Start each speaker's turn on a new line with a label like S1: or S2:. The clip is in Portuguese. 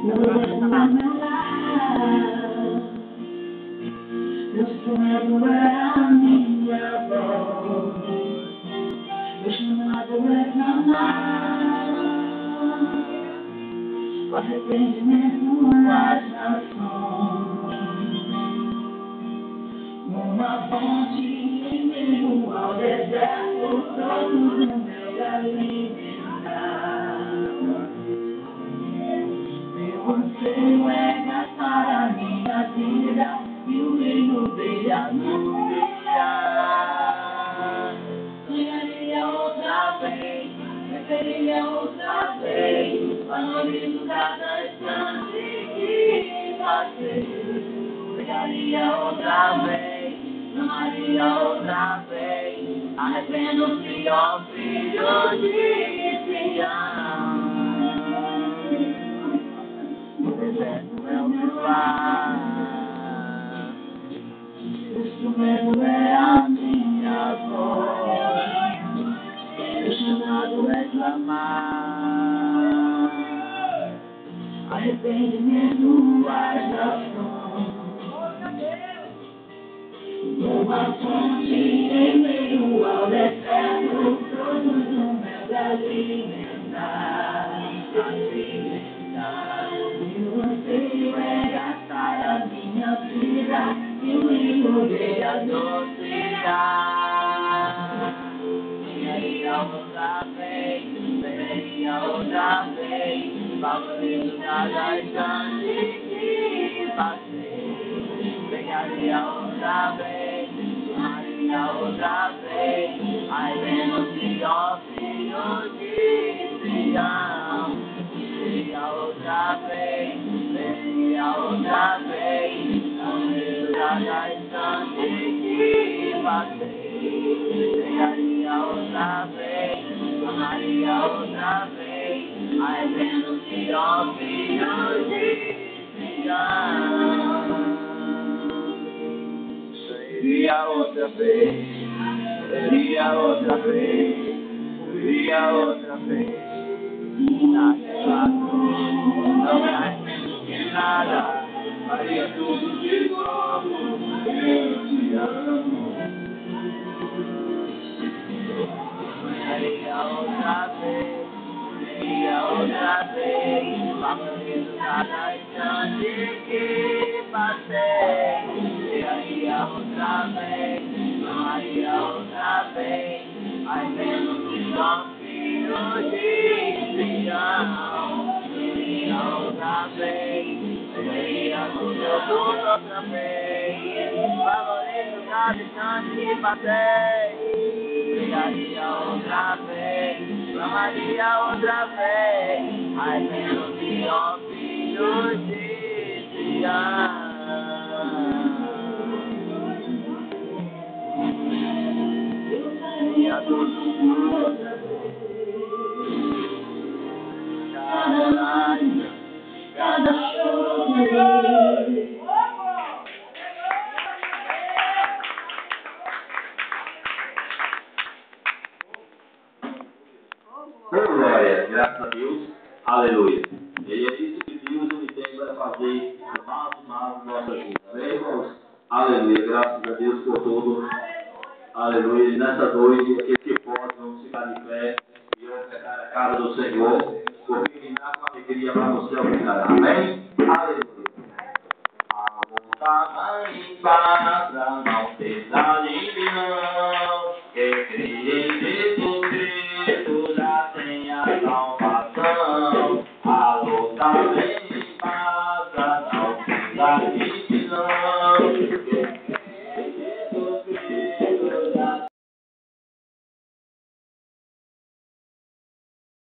S1: Meu sonho era a minha voz, meu chamado é clamar, o arrependimento nas nações, uma fonte em meio ao deserto, todos no meu alimentar. Meu anseio é gastar a minha vida e o reino dele anunciar. Sonharia outra vez, viveria outra vez, valorizo cada instante que passei. Sonharia outra vez, amaria outra vez, arrependo-se, ó filho de Sião. O deserto é o meu lar, o instrumento é a minha voz, o chamado é clamar, arrependimento as nações, uma fonte em meio ao deserto, todos no meu alimentar. Meu anseio é gastar a minha vida e o livro de anunciar. Sonharia outra vez, beberia outra vez, valorizo cada instante que passei. Sonharia outra vez, amaria outra vez, arrependo-se, ó filho de Sião. Seria outra vez, seria outra vez, valorizo cada instante que passei. Sonharia outra vez, amaria outra vez, arrependo-se, ó filho de Sião. Seria outra vez, seria outra vez, seria outra vez. Naquela cruz, não me arrependo de nada, faria tudo de novo, eu te amo. Sonharia outra vez, sonharia outra vez, valorizo cada instante que passei. Sonharia outra vez, sonharia outra vez, arrependo-se, ó filho de Sião. Seria outra vez, seria tudo outra vez, valorizo cada instante que passei. Sonharia outra vez, amaria outra vez, arrependo-se, ó filho de Sião. Seria tudo outra vez, cada lágrima, cada choro.
S2: Glória, graças a Deus, aleluia. E é isso que Deus ele tem para fazer mais na nossa vida. Amém, irmãos? Aleluia, graças a Deus por tudo. Aleluia. E nessa noite, aqueles que possam ficar de pé e ofertar a casa do Senhor, porque Ele dá com alegria para o céu ficará. Amém? Aleluia. A montanha em paz, não terá de